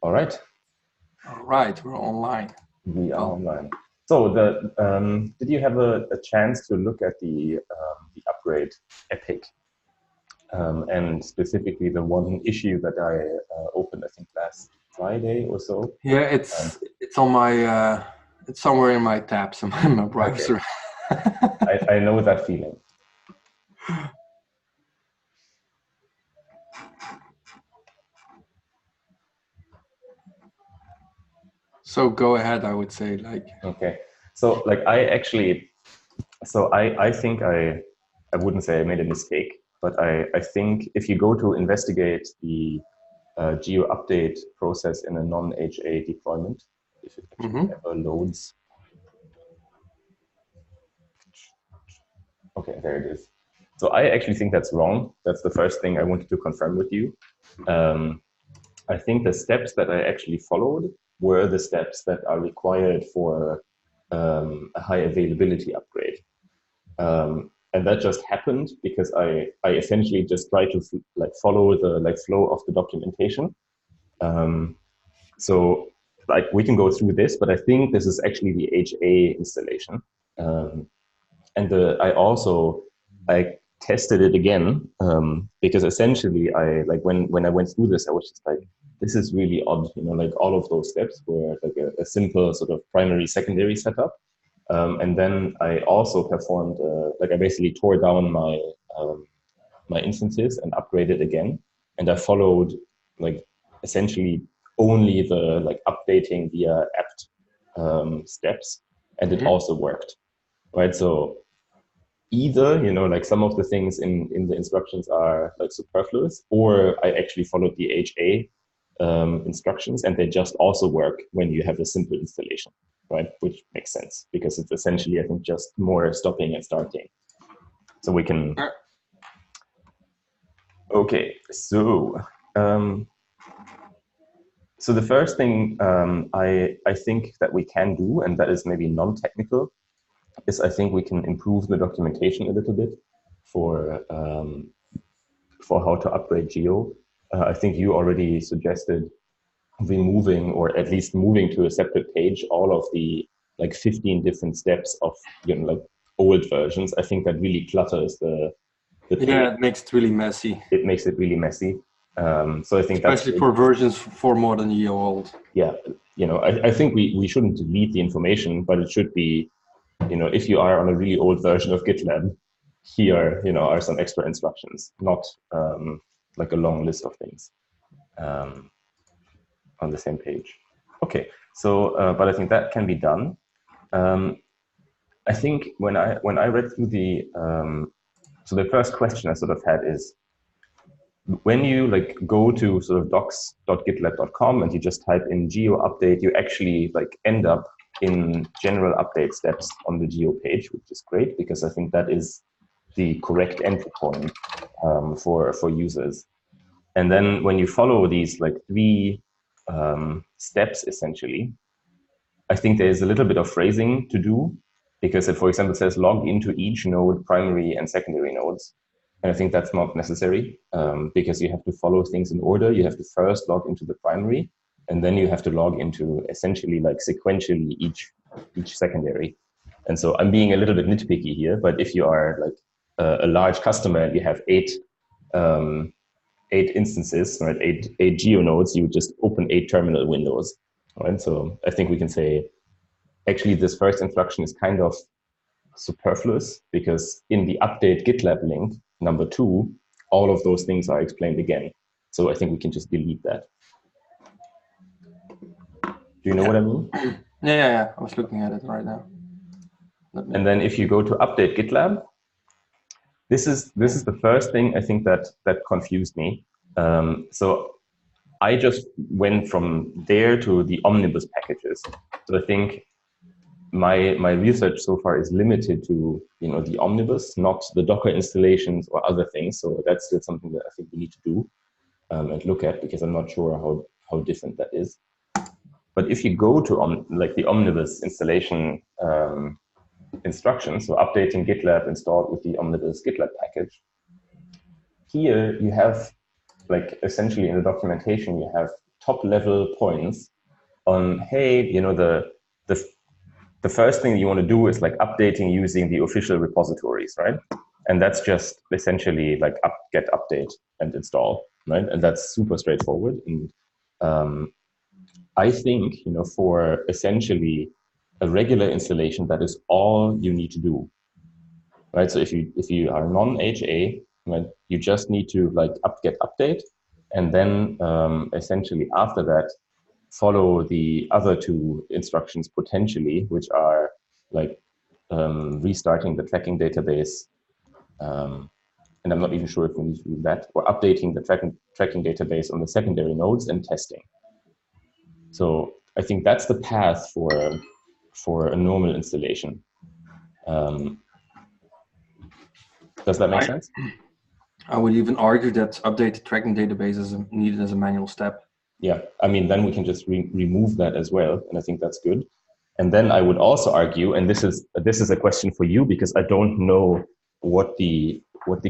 All right, All right, we're online. we are Well, online. So, did you have a chance to look at the upgrade epic, and specifically the one issue that I opened, I think last Friday or so? yeah, Um, it's on my it's somewhere in my tabs in my okay, browser. I know that feeling. So go ahead, I would say. Okay, so like I actually, I think I wouldn't say I made a mistake, but I think if you go to investigate the geo update process in a non-HA deployment, if it actually Mhm. ever loads. Okay, there it is. So I actually think that's wrong. That's the first thing I wanted to confirm with you. Um, I think the steps that I actually followed were the steps that are required for a high availability upgrade. And that just happened because I essentially just tried to like follow the like flow of the documentation. Um, so like we can go through this, but I think this is actually the HA installation. Um, and I also I tested it again because essentially I like when I went through this, I was just like, this is really odd, like all of those steps were like a simple sort of primary secondary setup. And then I also performed like I basically tore down um, my instances and upgraded again, and I followed like essentially only the like updating via apt steps, and it Mhm. also worked, right? So either like some of the things in the instructions are like superfluous, or I actually followed the HA instructions and they just also work when you have a simple installation, right? Which makes sense because it's essentially, I think, just more stopping and starting. So we can. Uh, Okay, um, so the first thing I think that we can do, and that is maybe non-technical, is I think we can improve the documentation a little bit for how to upgrade Geo. I think you already suggested removing or at least moving to a separate page all of the like 15 different steps of like old versions. I think that really clutters the page. yeah, it makes it really messy, It makes it really messy. So I think that's especially good. for versions for more than a year old. Yeah, I think we shouldn't delete the information, but it should be, if you are on a really old version of GitLab, here, are some extra instructions, not like a long list of things um, on the same page. Okay, so, but I think that can be done. Um, I think when I read through so the first question I sort of had is, when you like go to sort of docs.gitlab.com and you just type in geo update, you actually like end up in general update steps on the geo page, which is great because I think that is the correct entry point for users. And then when you follow these like three steps, essentially, I think there is a little bit of phrasing to do because it, for example, says log into each node, primary and secondary nodes. And I think that's not necessary because you have to follow things in order. You have to first log into the primary, and then you have to log into essentially like sequentially each secondary. And so I'm being a little bit nitpicky here, but if you are like a large customer and you have um, eight instances, right, eight geo nodes, you just open 8 terminal windows, right? So I think we can say actually this first instruction is kind of superfluous because in the update GitLab link number 2, all of those things are explained again. So I think we can just delete that. Do you know what I mean? Yeah. I was looking at it right now. And then if you go to update GitLab, this is the first thing I think that confused me. So I just went from there to the omnibus packages. So I think my research so far is limited to the omnibus, not the Docker installations or other things. So that's still something that I think we need to do and look at because I'm not sure how different that is. But if you go to like the omnibus installation instructions, so updating GitLab installed with the omnibus GitLab package, here you have like essentially in the documentation you have top level points on, hey, you know, the first thing you want to do is like updating using the official repositories, right? And that's just essentially like get update and install, right? And that's super straightforward. And I think, you know, for essentially a regular installation, that is all you need to do, right? So if you are non-HA, right, you just need to like get update, and then essentially after that, follow the other two instructions potentially, which are like restarting the tracking database. And I'm not even sure if we need to do that, or updating the tracking database on the secondary nodes and testing. So I think that's the path for a normal installation. Does that make sense? I would even argue that update the tracking database is needed as a manual step. Yeah, I mean, then we can just remove that as well, and I think that's good. And then I would also argue, and this is a question for you, because I don't know what the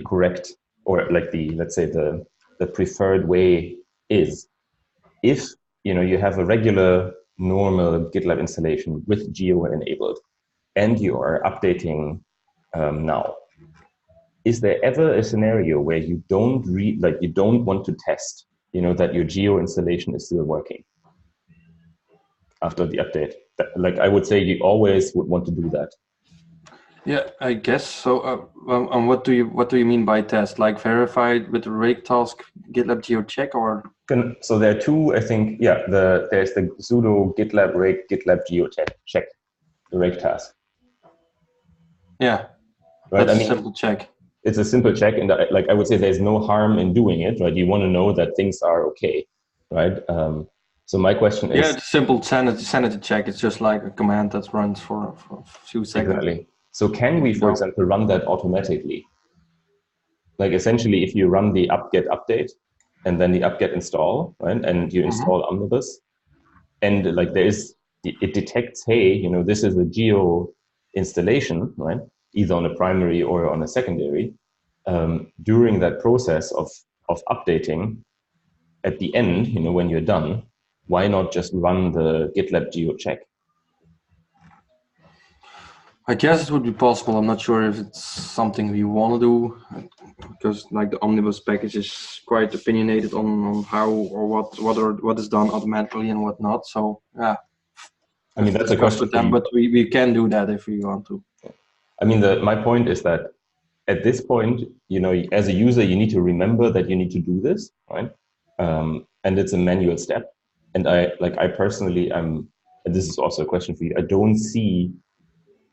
correct, or like let's say the preferred way is. If you know you have a regular normal GitLab installation with Geo enabled, and you are updating now, is there ever a scenario where you don't want to test, you know, that your Geo installation is still working after the update? Like I would say, you always would want to do that. Yeah, I guess so. And what do you mean by test? Like verified with the rake task GitLab Geo check, or? So there are two, I think. Yeah, there's the sudo GitLab rake GitLab Geo check, the rake task. Yeah, right. That's a simple check. It's a simple check, and like I would say, there's no harm in doing it, right? You want to know that things are okay, right? So my question is, yeah, it's a simple sanity check. It's just like a command that runs for a few seconds. Exactly. So can we, for example, run that automatically? Like essentially, if you run the apt-get update and then the apt-get install, right, and you install Omnibus, and like it detects, hey, you know, this is a Geo installation, right, either on a primary or on a secondary. During that process of updating, at the end, you know, when you're done, why not just run the GitLab Geo check? I guess it would be possible. I'm not sure if it's something we want to do, because like the Omnibus package is quite opinionated on how or what is done automatically and what not. So yeah, I mean, that's a question with them, but we can do that if we want to. I mean, my point is that at this point, you know, as a user, you need to remember that you need to do this, right? And it's a manual step. And I personally, and this is also a question for you, I don't see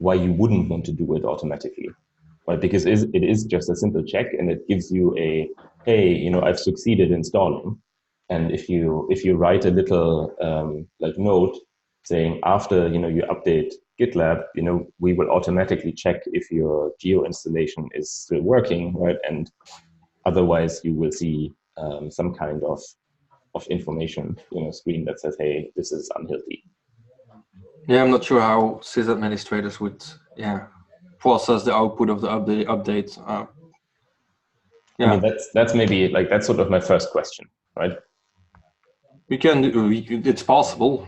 why you wouldn't want to do it automatically, right? Because it is just a simple check, and it gives you a, hey, you know, I've succeeded installing. And if you write a little like note saying, after, you know, you update GitLab, you know, we will automatically check if your Geo installation is still working, right? And otherwise you will see some kind of information, you know, screen that says, hey, this is unhealthy. Yeah, I'm not sure how sys administrators would process the output of the update. I mean, that's maybe like, that's sort of my first question, right? It's possible.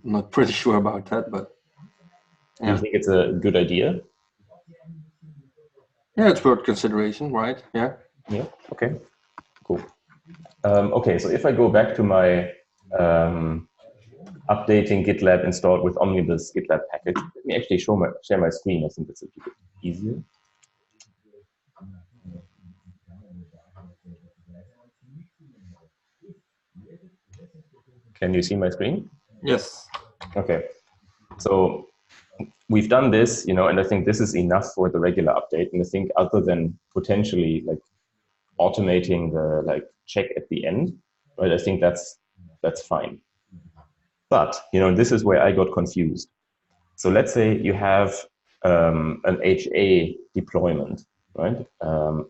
I'm not pretty sure about that, but do you think it's a good idea? Yeah, it's worth consideration, right? Yeah. Yeah. Okay. Cool. Okay, so if I go back to my updating GitLab installed with Omnibus GitLab package, let me actually share my screen. I think it's a bit easier. Can you see my screen? Yes. Okay. So we've done this, you know, and I think this is enough for the regular update. And I think other than potentially like automating the like check at the end, right? I think that's fine. But, you know, this is where I got confused. So let's say you have an HA deployment, right?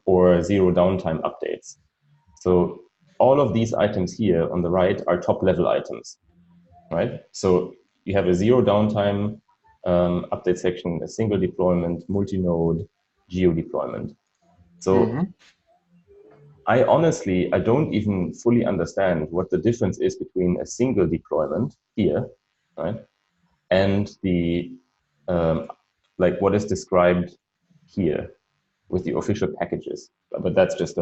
Or zero downtime updates. So all of these items here on the right are top level items, right? So you have a zero downtime update section, a single deployment, multi-node, geo deployment. So I honestly, I don't even fully understand what the difference is between a single deployment here, right, and the like what is described here with the official packages. But that's just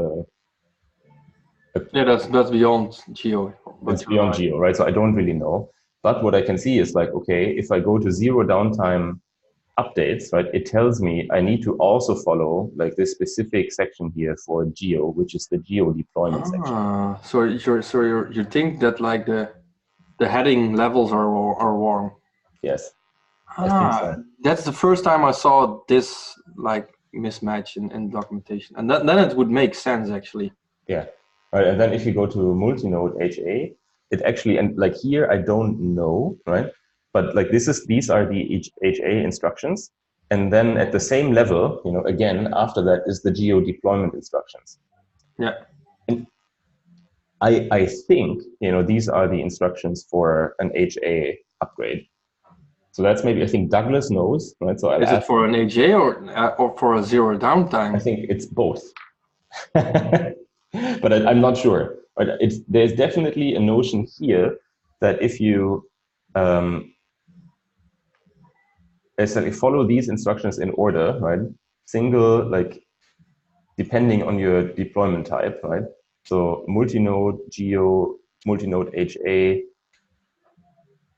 yeah, that's beyond Geo. It's beyond Geo, right? So I don't really know. But what I can see is like, okay, if I go to zero downtime updates, right, it tells me I need to also follow like this specific section here for Geo, which is the Geo deployment section. So you think that like the heading levels are wrong? Yes, I think so. That's the first time I saw this like mismatch in documentation, and then it would make sense actually. Yeah, right. And then if you go to multinode HA, it actually, and like here I don't know, right? But like these are the HA instructions. And then at the same level, you know, again, after that is the Geo deployment instructions. Yeah. And I think, you know, these are the instructions for an HA upgrade. So that's maybe, I think Douglas knows, right? So is it for an HA or for a zero downtime? I think it's both. But I'm not sure. Right? There's definitely a notion here that if you essentially follow these instructions in order, right? Single, like depending on your deployment type, right? So multinode, Geo, multinode HA,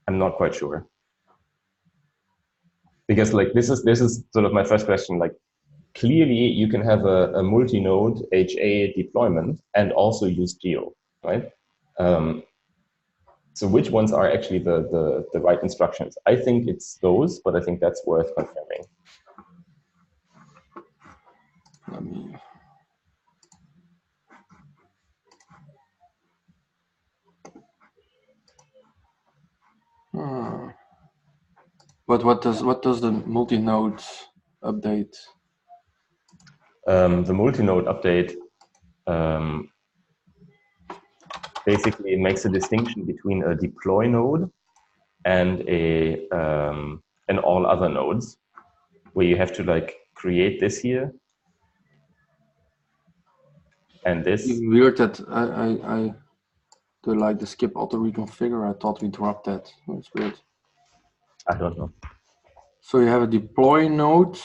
I'm not quite sure. Because like this is sort of my first question, like clearly you can have a multi-node HA deployment and also use Geo, right? So which ones are actually the right instructions? I think it's those, but I think that's worth confirming. Let me... But what does the multi-node update? The multi-node update basically makes a distinction between a deploy node and an all other nodes, where you have to like create this here and this. It's weird that I do like the skip auto reconfigure. I thought we dropped that. That's weird. I don't know. So you have a deploy node.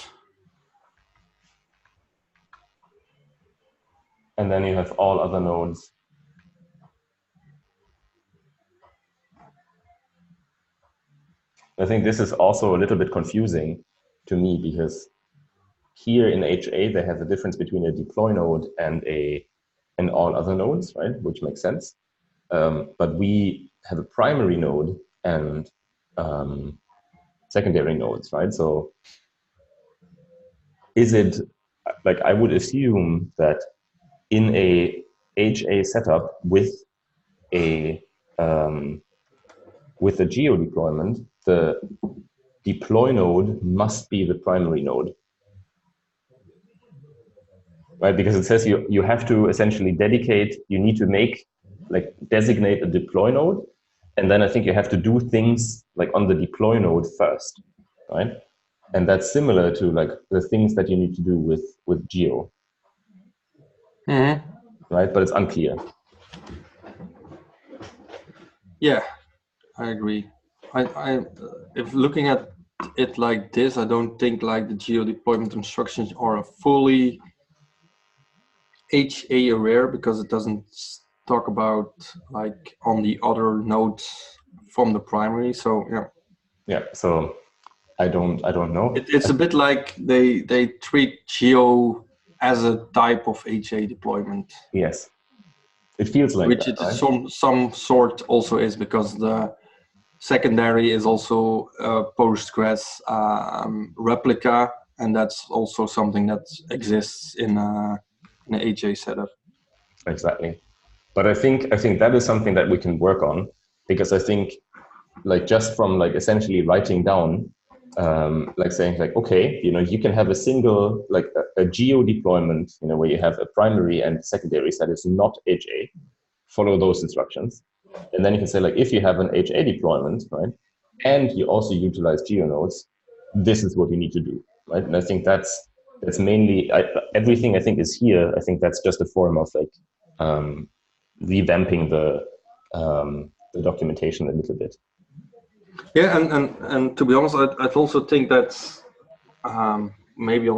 And then you have all other nodes. I think this is also a little bit confusing to me because here in HA, they have a difference between a deploy node and all other nodes, right? Which makes sense. But we have a primary node and secondary nodes, right? So is it like, I would assume that in a HA setup with a Geo deployment, the deploy node must be the primary node, right? Because it says you have to essentially you need to designate a deploy node. And then I think you have to do things like on the deploy node first, right? And that's similar to like the things that you need to do with Geo, right? But it's unclear. Yeah, I agree. If looking at it like this, I don't think like the Geo deployment instructions are fully HA aware, because it doesn't talk about like on the other nodes from the primary. So yeah. Yeah. So I don't know. It's a bit like they treat Geo as a type of HA deployment. Yes, it feels like which that, it right? some sort also is, because the secondary is also a Postgres replica, and that's also something that exists in an HA setup. Exactly. But I think that is something that we can work on, because I think like just from like essentially writing down, like saying like, okay, you know, you can have a single, like a Geo deployment, you know, where you have a primary and secondaries that is not HA, follow those instructions. And then you can say like, if you have an HA deployment, right, and you also utilize Geo nodes, this is what you need to do, right? And I think that's that's mainly everything I think is here. I think that's just a form of like revamping the documentation a little bit. Yeah, and to be honest, I'd also think that's maybe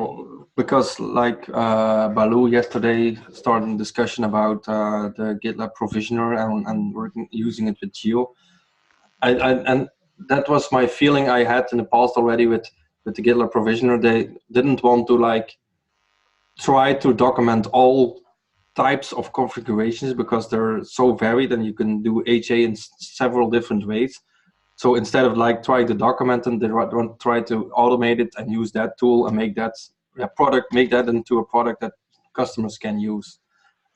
because like Baloo yesterday started a discussion about the GitLab provisioner and working using it with Geo. And that was my feeling I had in the past already with the GitLab provisioner. They didn't want to like try to document all types of configurations because they're so varied and you can do HA in several different ways. So instead of like trying to document them, they want to try to automate it and use that tool and make that make that into a product that customers can use.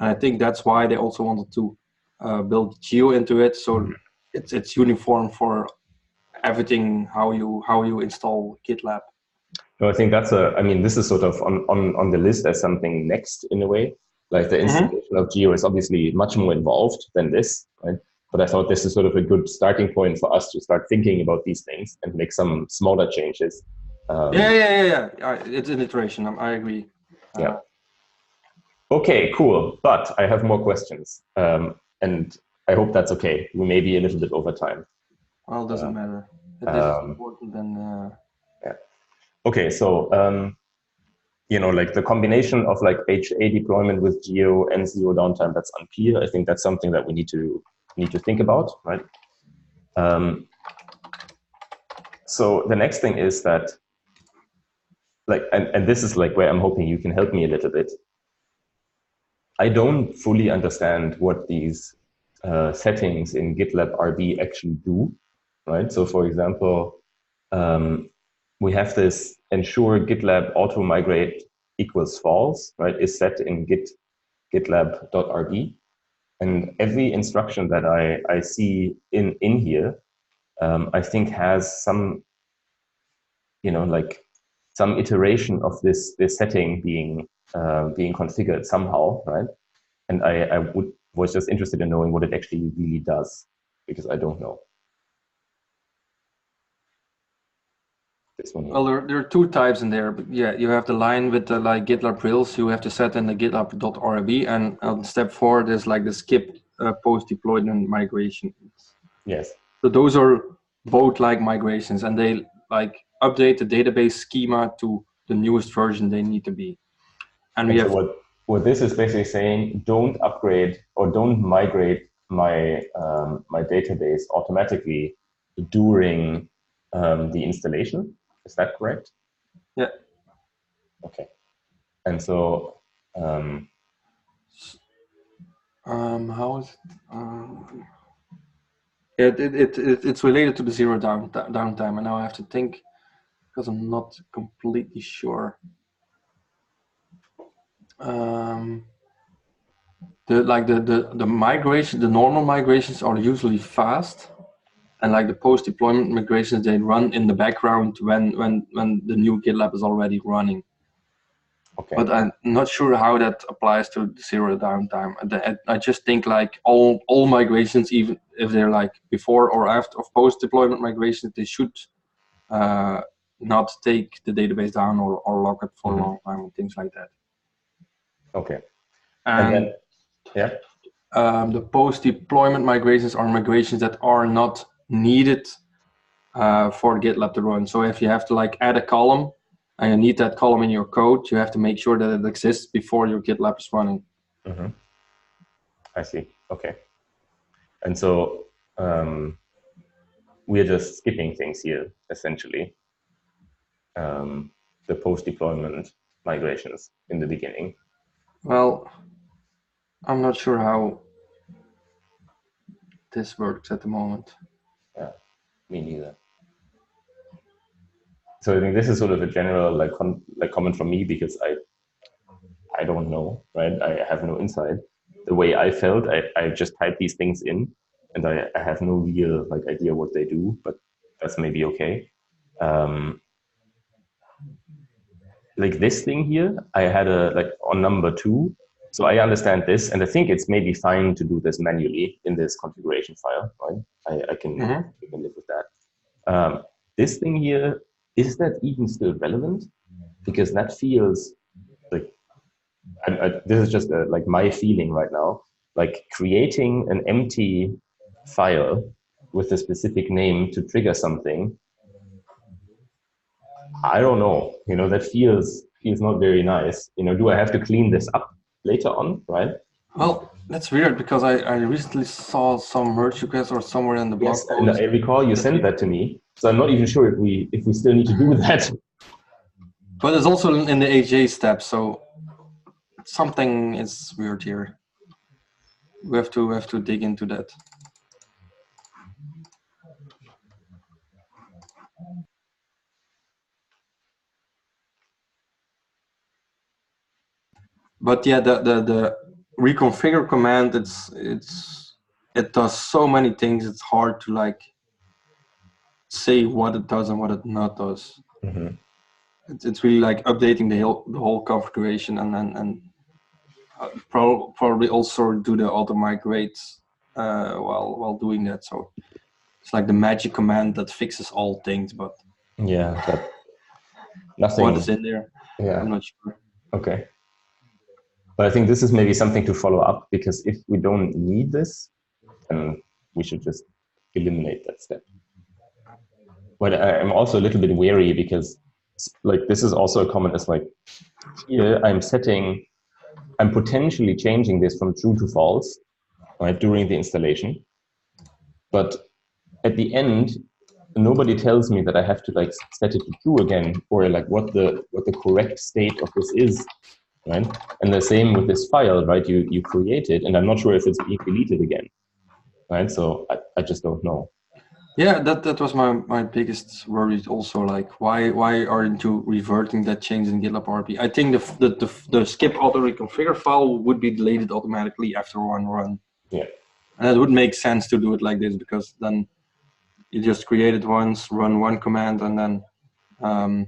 And I think that's why they also wanted to build Geo into it, so it's uniform for everything how you install GitLab. No, I think I mean, this is sort of on the list as something next in a way. Like the installation of Geo is obviously much more involved than this, right? But I thought this is sort of a good starting point for us to start thinking about these things and make some smaller changes. Yeah. It's an iteration. I agree. Yeah. Okay, cool. But I have more questions, and I hope that's okay. We may be a little bit over time. Well, it doesn't matter. It is important then. Yeah. Okay, so you know, like the combination of like HA deployment with Geo and zero downtime, that's unclear. I think that's something that we need to think about, right? So the next thing is that, like, and this is like where I'm hoping you can help me a little bit. I don't fully understand what these settings in GitLab RB actually do, right? So for example, we have this ensure GitLab auto migrate equals false, right, is set in gitlab.rb. And every instruction that I see in here, I think has some, you know, like some iteration of this setting being configured somehow, right? And I was just interested in knowing what it actually really does, because I don't know. This one here. Well, there are two types in there. But yeah, you have the line with the like GitLab rails. You have to set in the gitlab.rb, and on step 4, there's like the skip post deployment migration. Yes. So those are both like migrations, and they like update the database schema to the newest version they need to be. And we so have what this is basically saying: don't upgrade or don't migrate my my database automatically during the installation. Is that correct? Yeah. Okay. And so how is it? It's related to the zero downtime, and now I have to think because I'm not completely sure. The migration, the normal migrations are usually fast, and like the post deployment migrations, they run in the background when the new GitLab is already running. okay. But I'm not sure how that applies to zero downtime. I just think like all migrations, even if they're like before or after of post deployment migrations, they should not take the database down or lock it for a long time and things like that. Okay. And then, yeah. The post deployment migrations are migrations that are not needed for GitLab to run. So if you have to like add a column and you need that column in your code, you have to make sure that it exists before your GitLab is running. I see. Okay. And so we're just skipping things here, essentially. The post-deployment migrations in the beginning. Well, I'm not sure how this works at the moment. Yeah, me neither. So I think this is sort of a general like comment from me, because I don't know, right? I have no insight. The way I felt, I just type these things in, and I have no real like idea what they do, but that's maybe okay. Like this thing here, I had like on number 2. So I understand this, and I think it's maybe fine to do this manually in this configuration file, right? I can live with that. This thing here, is that even still relevant? because that feels like, this is just like my feeling right now, like creating an empty file with a specific name to trigger something. I don't know, that feels not very nice. Do I have to clean this up later on, right? Well, that's weird because I recently saw some merge request or somewhere in the blog Yes, and post. I recall you sent that to me, so I'm not even sure if we still need to do that. But it's also in the AJ step, so something is weird here. We have to dig into that. But yeah, the reconfigure command, it does so many things. It's hard to like say what it does and what it not does. Mm-hmm. It's really like updating the whole configuration and probably also do the auto migrate while doing that. So it's like the magic command that fixes all things, but Yeah, but nothing. What is in there? Yeah. I'm not sure. Okay. But I think this is maybe something to follow up, because if we don't need this, then we should just eliminate that step. But I'm also a little bit wary, because like this is also a comment as like, here I'm potentially changing this from true to false, right, during the installation. But at the end, nobody tells me that I have to like set it to true again, or like what the correct state of this is, right? And the same with this file, right? You create it, and I'm not sure if it's being deleted again, right? So I just don't know. Yeah, that was my biggest worry also. Like, why aren't you reverting that change in GitLab RP? I think the skip auto reconfigure file would be deleted automatically after one run. Yeah. And it would make sense to do it like this, because then you just create it once, run one command, and then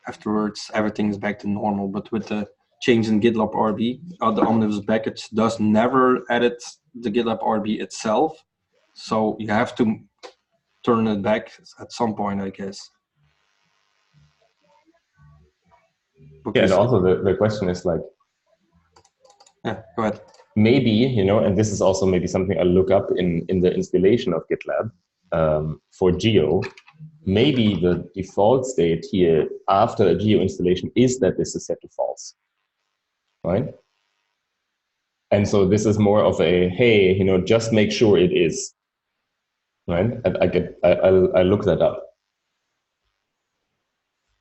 afterwards everything is back to normal. But with the change in GitLab RB, the omnibus package does never edit the GitLab RB itself. So you have to turn it back at some point, I guess. Yeah, and also the question is like, yeah, go ahead. Maybe, and this is also maybe something I'll look up in the installation of GitLab for Geo. Maybe the default state here after a Geo installation is that this is set to false, right? And so this is more of a, hey, just make sure it is, right? I look that up.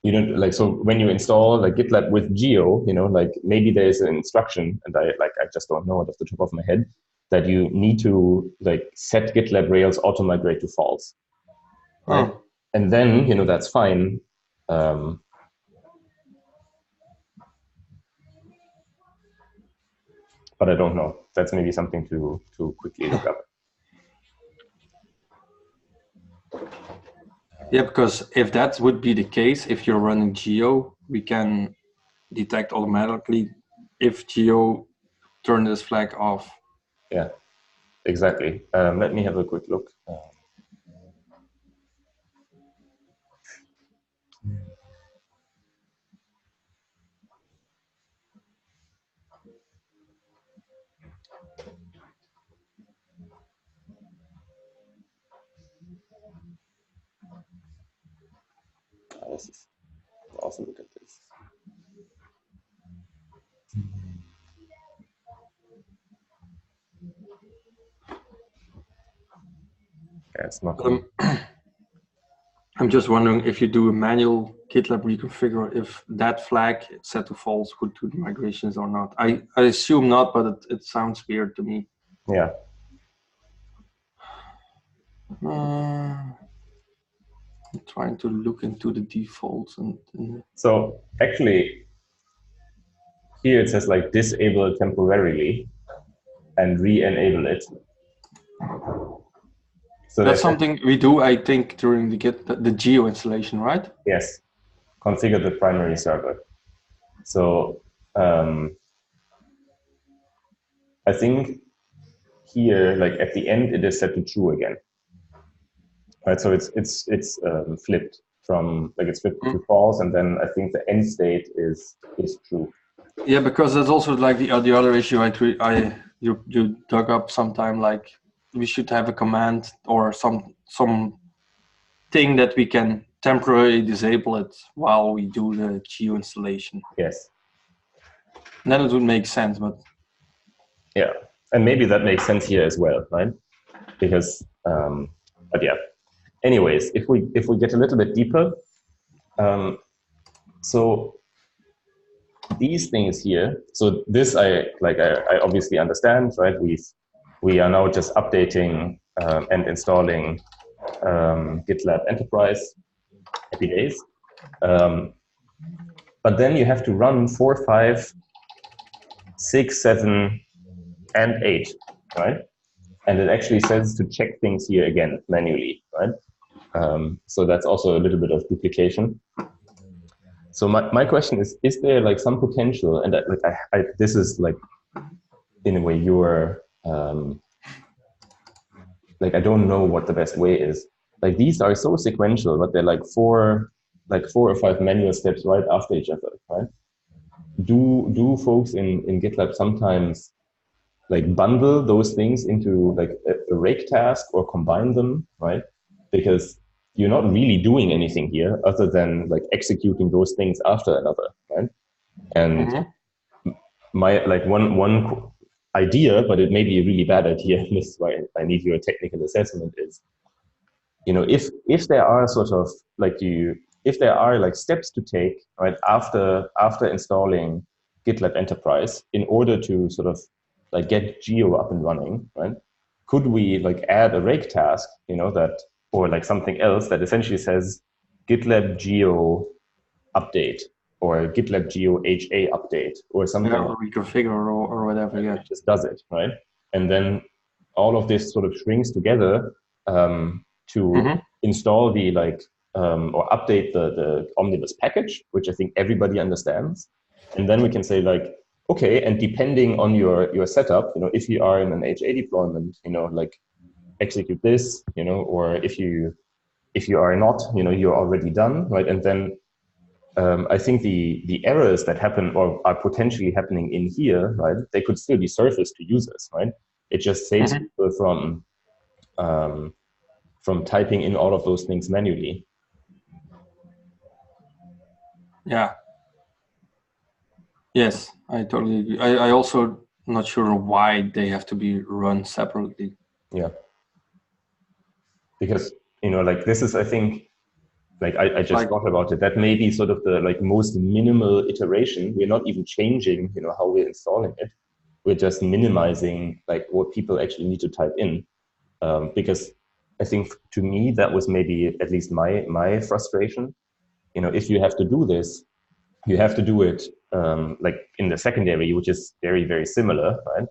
Like, so when you install like GitLab with Geo, like maybe there's an instruction, and I just don't know it off the top of my head, that you need to like set GitLab Rails auto migrate to false, right? Oh. And then, that's fine. But I don't know. That's maybe something to quickly look up. Yeah, because if that would be the case, if you're running Geo, we can detect automatically if Geo turn this flag off. Yeah, exactly. Let me have a quick look. This is awesome. Look at this. Yeah, it's not. I'm just wondering if you do a manual GitLab reconfigure, if that flag set to false would do the migrations or not. I assume not, but it sounds weird to me. Yeah. I'm trying to look into the defaults and so actually here it says like disable temporarily and re-enable it. So that's something we do, I think, during the Geo installation, right? Yes. Configure the primary server. So I think here, like at the end, it is set to true again. Right. So it's flipped. from like it's flipped to false, and then I think the end state is true. Yeah, because that's also like the other issue you dug up sometime. Like we should have a command or some thing that we can temporarily disable it while we do the geo installation. Yes. And then it would make sense, but yeah, and maybe that makes sense here as well, right? Because but yeah. Anyways, if we get a little bit deeper, so these things here, so this I obviously understand, right? We are now just updating and installing GitLab Enterprise. Happy days. But then you have to run 4, 5, 6, 7, and 8, right? And it actually says to check things here again manually, right? So that's also a little bit of duplication. So my question is there like some potential, and this is like, in a way, your, like, I don't know what the best way is. Like these are so sequential, but they're like 4 or 5 manual steps right after each other, right? Do folks in GitLab sometimes like bundle those things into like a rake task or combine them, right? Because you're not really doing anything here other than like executing those things after another, right? And my like one idea, but it may be a really bad idea, and this is why I need your technical assessment, is, you know, if there are sort of like if there are like steps to take, right, after installing GitLab Enterprise in order to sort of like get Geo up and running, right? Could we like add a rake task, you know, that, or like something else that essentially says GitLab Geo update or GitLab Geo HA update or something, or reconfigure or whatever, yeah. It just does it, right? And then all of this sort of strings together to install the like or update the Omnibus package, which I think everybody understands. And then we can say like, okay, and depending on your setup, you know, if you are in an HA deployment, you know, like execute this, you know, or if you are not, you know, you're already done, right? And then I think the errors that happen or are potentially happening in here, right, they could still be surfaced to users, right? It just saves people from typing in all of those things manually. Yeah. Yes, I totally agree. I also not sure why they have to be run separately. Yeah. Because, you know, like this is, I think, like I just thought about it. That may be sort of the like most minimal iteration. We're not even changing, you know, how we're installing it. We're just minimizing like what people actually need to type in. Because I think to me, that was maybe at least my frustration. You know, if you have to do this, you have to do it like in the secondary, which is very, very similar, right?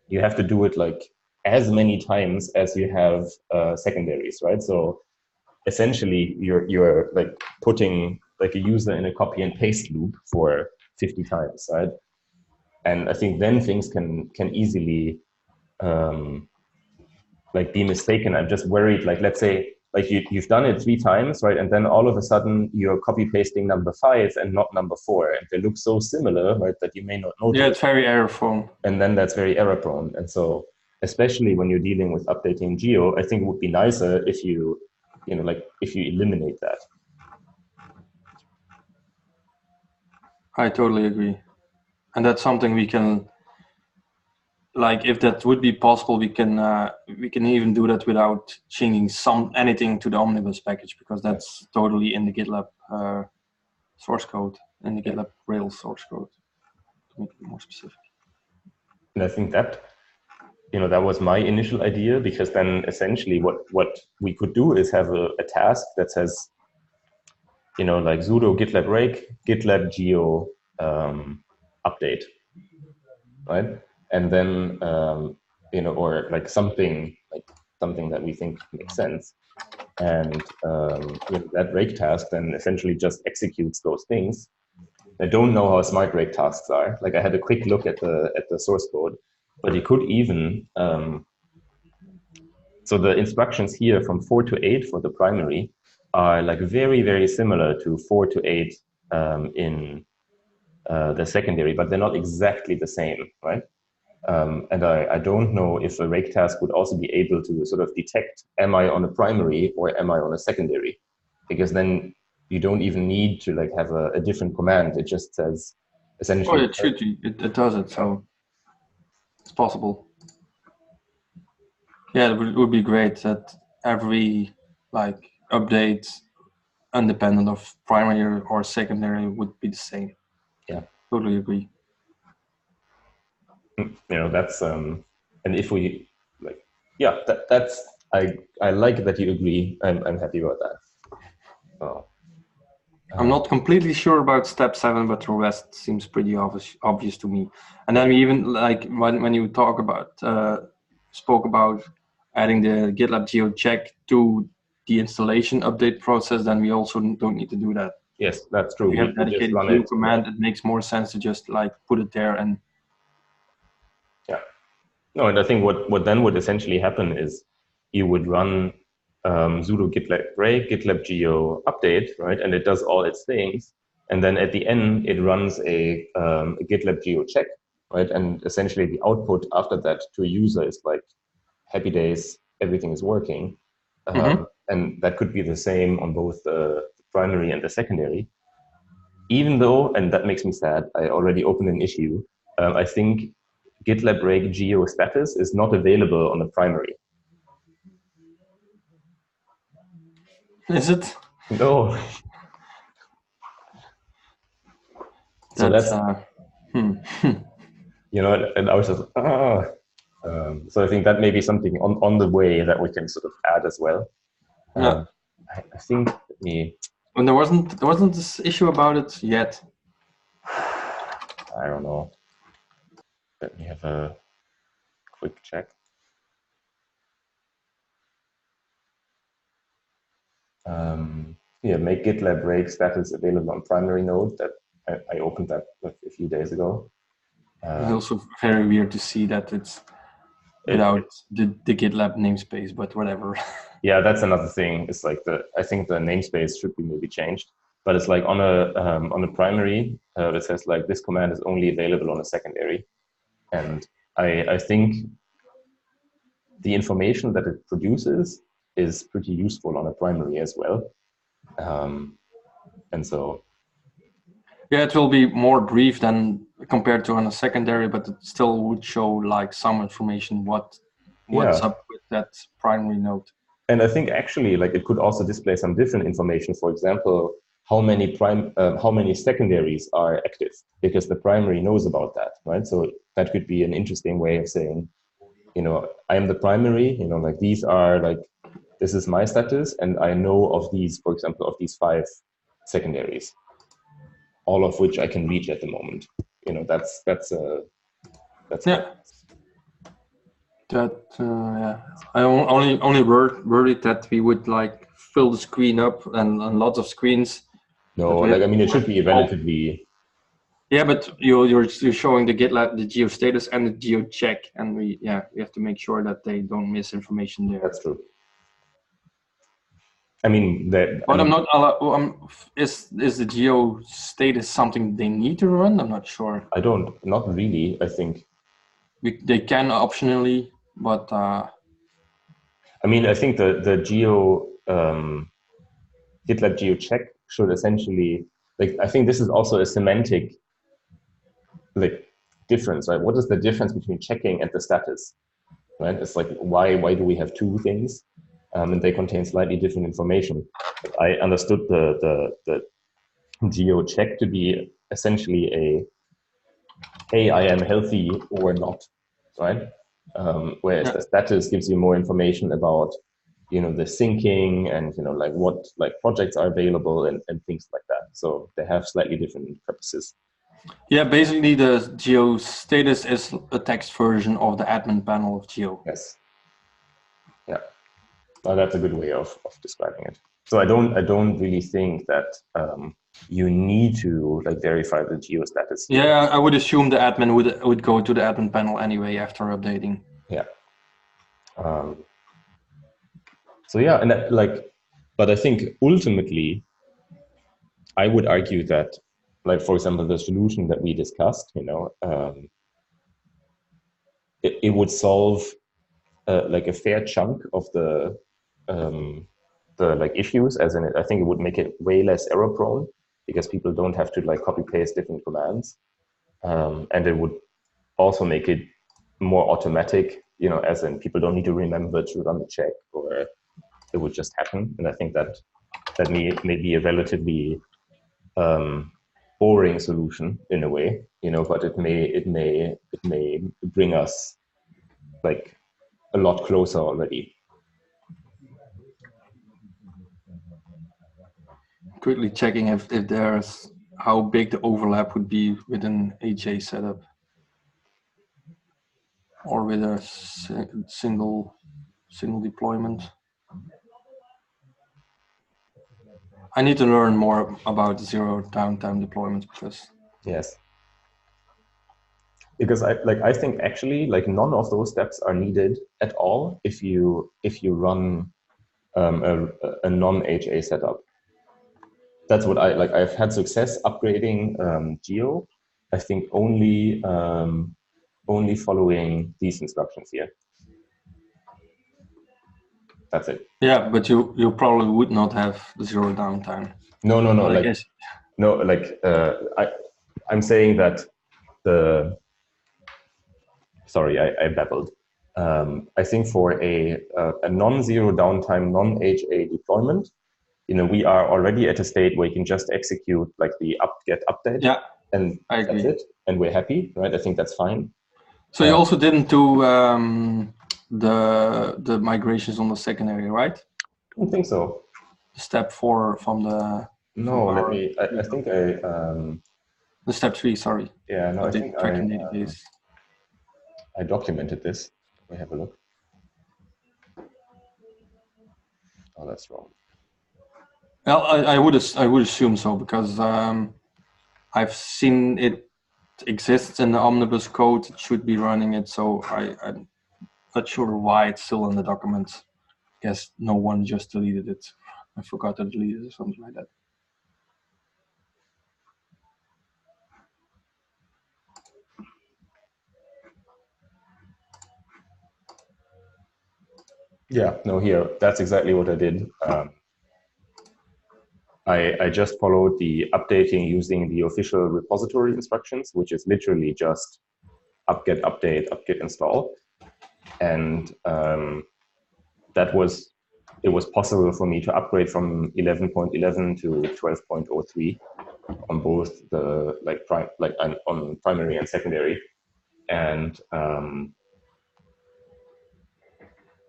You have to do it like as many times as you have secondaries, right? So essentially you're like putting like a user in a copy and paste loop for 50 times, right? And I think then things can easily like be mistaken. I'm just worried, like, let's say like you've done it 3 times, right? And then all of a sudden you're copy pasting number 5 and not number 4, and they look so similar, right, that you may not notice. Yeah, it's very error prone. And then that's very error prone. And so especially when you're dealing with updating Geo, I think it would be nicer if you know, like if you eliminate that. I totally agree. And that's something we can, like, if that would be possible, we can even do that without changing anything to the Omnibus package, because that's totally in the GitLab source code, in the GitLab Rails source code, to make it more specific. And I think that, you know, that was my initial idea, because then essentially what we could do is have a task that says, you know, like sudo GitLab rake, GitLab Geo update, right? And then, you know, or like something that we think makes sense. And you know, that rake task then essentially just executes those things. I don't know how smart rake tasks are. Like I had a quick look at the source code, but you could even, so the instructions here from 4 to 8 for the primary are like very, very similar to 4 to 8 in the secondary, but they're not exactly the same, right? And I don't know if a rake task would also be able to sort of detect, am I on a primary or am I on a secondary? Because then you don't even need to like have a different command. It just says essentially. Oh, it should. It does it, so it's possible. Yeah, it would be great that every like update, independent of primary or secondary, would be the same. Yeah, Totally agree. that's and if we like, yeah, that's I like that you agree. I'm happy about that. So, I'm not completely sure about step 7, but the rest seems pretty obvious to me. And then we even like when you talk about spoke about adding the GitLab geo check to the installation update process, then we also don't need to do that. yes, that's true. If you have We just dedicated run geo it. command, it makes more sense to just like put it there and. Yeah. No, and I think what then would essentially happen is you would run sudo gitlab break gitlab geo update, right? And it does all its things. And then at the end, it runs a gitlab geo check, right? And essentially the output after that to a user is like, happy days, everything is working. And that could be the same on both the primary and the secondary. Even though, and that makes me sad, I already opened an issue. I think GitLab rake geo status is not available on the primary. Is it? No. So that's and I was just, so I think that may be something on the way that we can sort of add as well. Yeah. I think And there wasn't this issue about it yet. I don't know. Let me have a quick check. Make GitLab rake status available on primary node. That I opened that a few days ago. It's also very weird to see that it's without the GitLab namespace, but whatever. Yeah, that's another thing. It's like I think the namespace should be maybe changed, but it's like on a primary, it says like this command is only available on a secondary, and I think the information that it produces is pretty useful on a primary as well, and so. Yeah, it will be more brief than compared to on a secondary, but it still would show like some information what's up with that primary node. And I think actually, like it could also display some different information. For example, how many secondaries are active, because the primary knows about that, right? So that could be an interesting way of saying, I am the primary. Like these are like, this is my status, and I know of these, for example, of these 5 secondaries, all of which I can reach at the moment. That's yeah. That I only worried that we would like fill the screen up and lots of screens. No, like I mean, it should be relatively. Yeah, but you're showing the GitLab, the geo status, and the geo check, and we have to make sure that they don't miss information there. That's true. I mean, I'm not. Is the geo status something they need to run? I'm not sure. Not really. I think they can optionally, but. I mean, I think the geo GitLab geo check should essentially, like, I think this is also a semantic like difference, right? What is the difference between checking and the status, right? It's like why do we have 2 things, and they contain slightly different information. I understood the geo check to be essentially hey, I am healthy or not, right? Whereas the status gives you more information about the syncing and like what like projects are available and things like that. So they have slightly different purposes. Yeah, basically the geo status is a text version of the admin panel of geo. Yes. Yeah. Well, that's a good way of describing it. So I don't really think that you need to like verify the geo status here. Yeah, I would assume the admin would go to the admin panel anyway after updating. Yeah. So yeah, and like But I think ultimately, I would argue that, like, for example, the solution that we discussed, it would solve like a fair chunk of the like issues, as in it, I think it would make it way less error prone because people don't have to like copy paste different commands, and it would also make it more automatic, as in people don't need to remember to run the check, or it would just happen. And I think that may be a relatively boring solution in a way, but it may bring us like a lot closer already. Quickly checking if there's how big the overlap would be with an HA setup or with a single deployment. I need to learn more about zero downtime deployments because Yes. Because I think actually like none of those steps are needed at all if you run a non-HA setup. That's what I've had success upgrading Geo. I think only following these instructions here. That's it. Yeah, but you probably would not have the zero downtime. No. I'm saying that sorry, I babbled. I think for a non-zero downtime, non-HA deployment, we are already at a state where you can just execute like the get update. Yeah, and that's it. And we're happy, right? I think that's fine. So you also didn't do the migrations on the secondary, right? I don't think so. Step 4 from the... No, let me, I think I... the step 3, sorry. Yeah, no, I think I documented this. Let me have a look. Oh, that's wrong. Well, I would assume so, because I've seen it exists in the Omnibus code. It should be running it, so I'm not sure why it's still in the document. I guess no one just deleted it. I forgot to delete it or something like that. Yeah, no, here, that's exactly what I did. I just followed the updating using the official repository instructions, which is literally just upget update, upget install. And it was possible for me to upgrade from 11.11 to 12.03 on both the on primary and secondary. And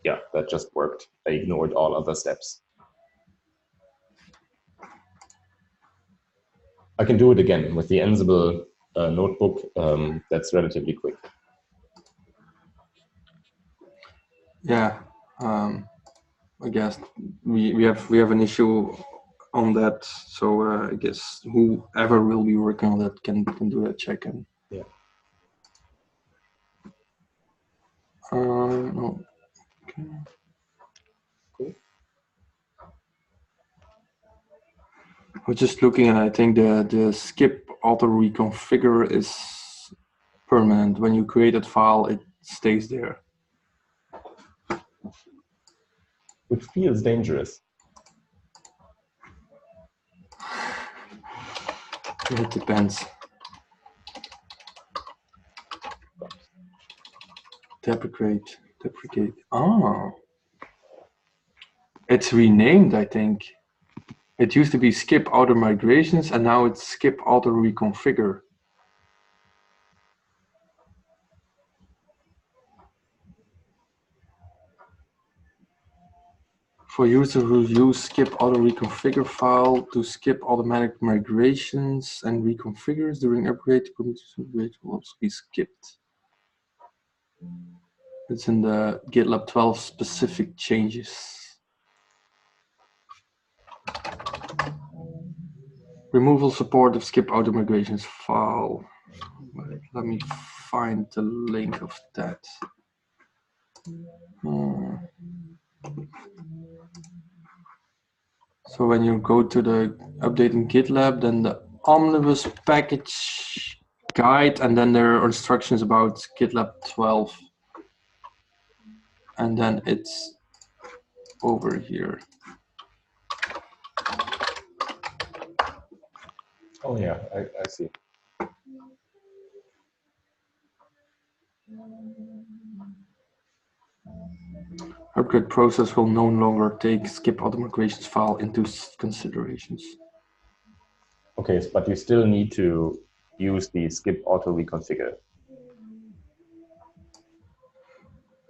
yeah, that just worked. I ignored all other steps. I can do it again with the Ansible notebook. That's relatively quick. Yeah, I guess we have an issue on that. So I guess whoever will be working on that can do that check. And yeah. No. Okay. Cool. I was just looking, and I think the skip auto reconfigure is permanent. When you create that file, it stays there. Which feels dangerous. It depends. Deprecate. Oh. It's renamed, I think. It used to be skip auto migrations, and now it's skip auto reconfigure. For users who use skip auto reconfigure file to skip automatic migrations and reconfigures during upgrade, upgrade will also be skipped. It's in the GitLab 12 specific changes. Removal support of skip auto migrations file. Let me find the link of that. So when you go to the updating GitLab, then the omnibus package guide, and then there are instructions about GitLab 12. And then it's over here. Oh yeah, I see. Upgrade process will no longer take skip auto migrations file into considerations. Okay, but you still need to use the skip auto reconfigure.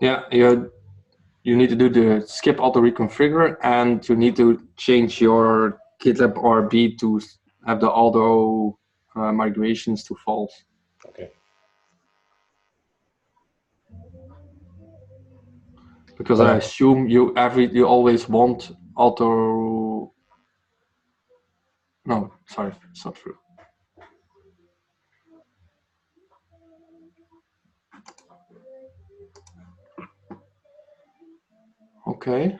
Yeah, you need to do the skip auto reconfigure, and you need to change your GitLab RB to have the auto migrations to false. Okay. Because I assume you always want auto. No, sorry, it's not true. Okay.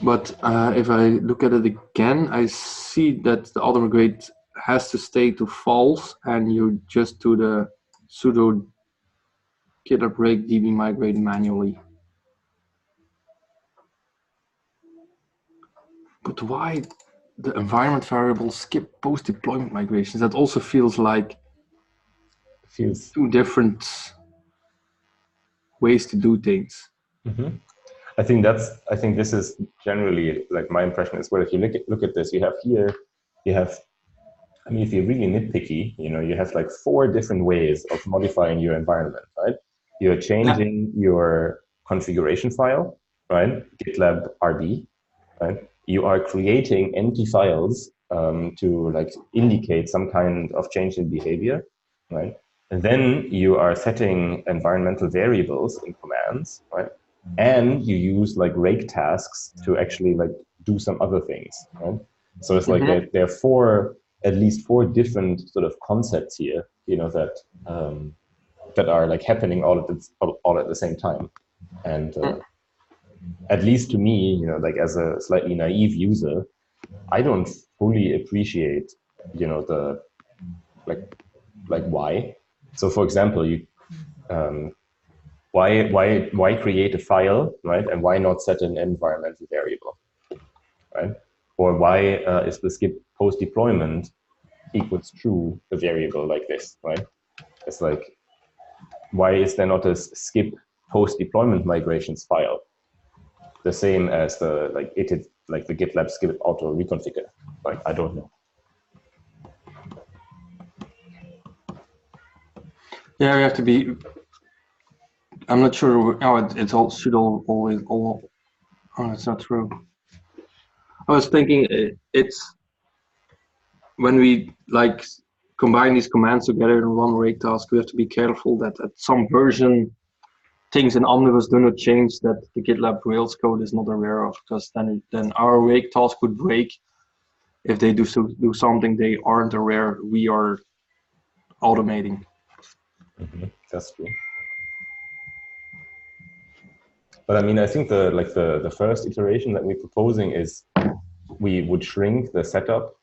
But if I look at it again, I see that the auto migrate has to stay to false, and you just do the sudo GitLab break db migrate manually. But why the environment variable skip post deployment migrations? That also feels like two different ways to do things. Mm-hmm. I think this is generally like my impression as well. If you look at this, you have I mean, if you're really nitpicky, you have like 4 different ways of modifying your environment, right? You're changing your configuration file, right? GitLab RB, right? You are creating empty files to like indicate some kind of change in behavior, right? And then you are setting environmental variables in commands, right? And you use like rake tasks to actually like do some other things, right? So it's like there are at least 4 different sort of concepts here, that are like happening all at the same time. And at least to me, like as a slightly naive user, I don't fully appreciate, the like why. So for example, why create a file, right? And why not set an environmental variable, right? Or why is the skip post deployment equals true a variable like this, right? It's like, why is there not a skip post deployment migrations file the same as the the GitLab skip auto reconfigure? Like, I don't know. Yeah, you have to be. I'm not sure. Oh, it's all should always all. Oh, it's not true. I was thinking it's when we like combine these commands together in one rake task, we have to be careful that at some version things in Omnibus do not change that the GitLab Rails code is not aware of, because then our rake task would break if they do something they aren't aware we are automating. That's true. But I mean, I think the first iteration that we're proposing is we would shrink the setup.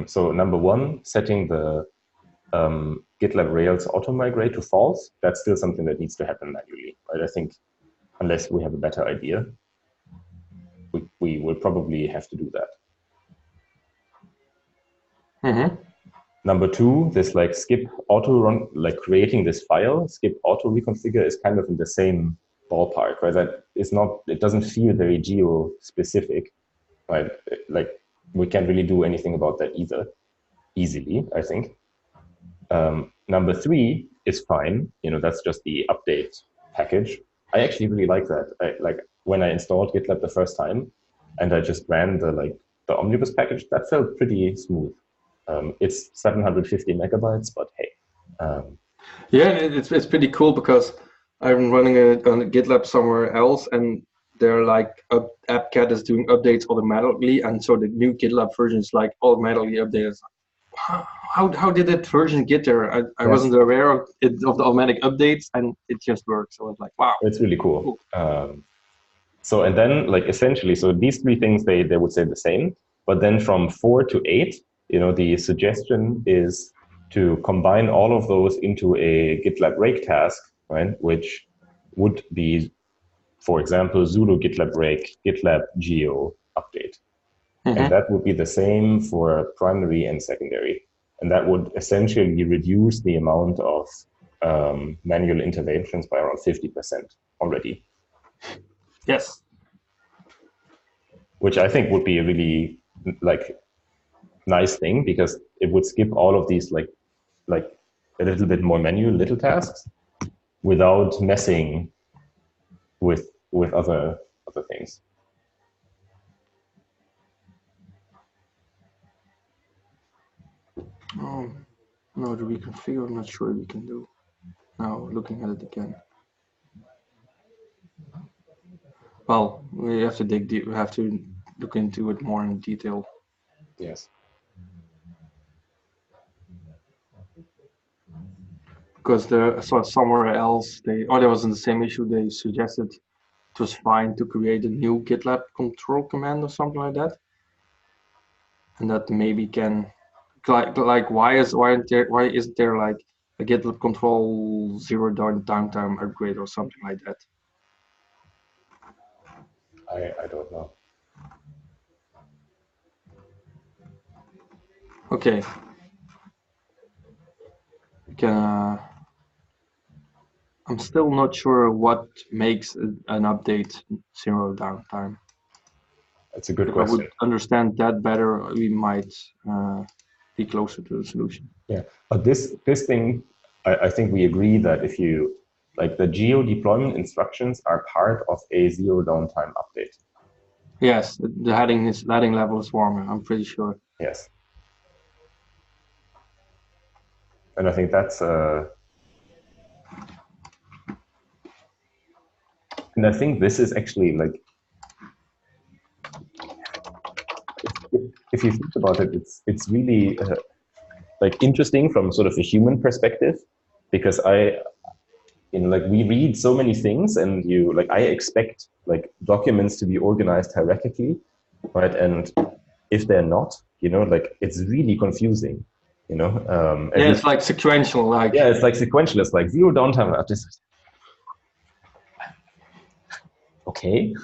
So number 1, setting the GitLab Rails auto migrate to false. That's still something that needs to happen manually, right? I think unless we have a better idea, we will probably have to do that. Number 2, this like skip auto run, like creating this file, skip auto reconfigure is kind of in the same ballpark, right? That is not, it doesn't feel very geo specific, right? Like we can't really do anything about that either, easily, I think. Number 3 is fine. That's just the update package. I actually really like that. Like when I installed GitLab the first time and I just ran the Omnibus package, that felt pretty smooth. It's 750 megabytes, but hey. Yeah, it's pretty cool because I'm running on GitLab somewhere else, and they're like AppCat is doing updates automatically, and so the new GitLab version is like automatically updated. How did that version get there? I wasn't aware of it, of the automatic updates, and it just worked. So I was like, wow, it's really cool. So and then like essentially, so these three things they would say the same, but then from 4 to 8, the suggestion is to combine all of those into a GitLab rake task, right? Which would be, for example, sudo GitLab rake GitLab geo update. And that would be the same for primary and secondary. And that would essentially reduce the amount of manual interventions by around 50% already. Yes. Which I think would be a really nice thing, because it would skip all of these like a little bit more manual little tasks without messing with other things. No, the reconfigure, I'm not sure we can do. Now looking at it again. Well, we have to dig deep. We have to look into it more in detail. Yes. Because I saw somewhere else there was in the same issue, they suggested it was fine to create a new GitLab control command or something like that, and that maybe can why isn't there like a GitLab control zero downtime upgrade or something like that? I don't know. Okay. I'm still not sure what makes an update zero downtime. That's a good if question. I would understand that better, we might be closer to the solution. Yeah, but this thing, I think we agree that if you like the geo deployment instructions are part of a zero downtime update. Yes, the heading level is warmer, I'm pretty sure. Yes. And I think that's and I think this is actually like, if you think about it, it's really like interesting from sort of a human perspective, because like we read so many things, and I expect like documents to be organized hierarchically, right? And if they're not, like it's really confusing, Yeah, it's like sequential, like. Yeah, it's like sequential. It's like zero downtime at this. Okay.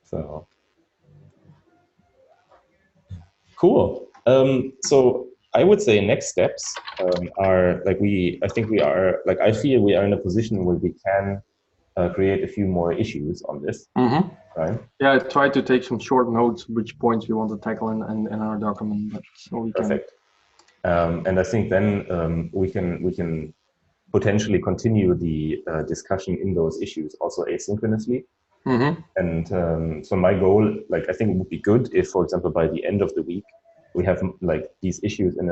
So cool. So I would say next steps are like I feel we are in a position where we can create a few more issues on this. Mm-hmm. Right? Yeah, I tried to take some short notes, which points we want to tackle in our document, but so we Perfect. And I think then we can potentially continue the discussion in those issues also asynchronously. Mm-hmm. And so my goal, like I think it would be good if, for example, by the end of the week, we have like these issues in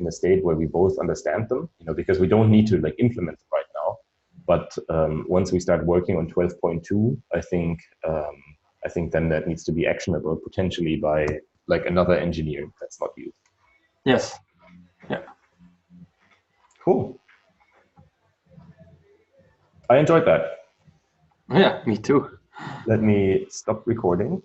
a state where we both understand them, because we don't need to like implement them right now. But once we start working on 12.2, I think then that needs to be actionable potentially by like another engineer that's not you. Yes. Yeah. Cool. I enjoyed that. Yeah, me too. Let me stop recording.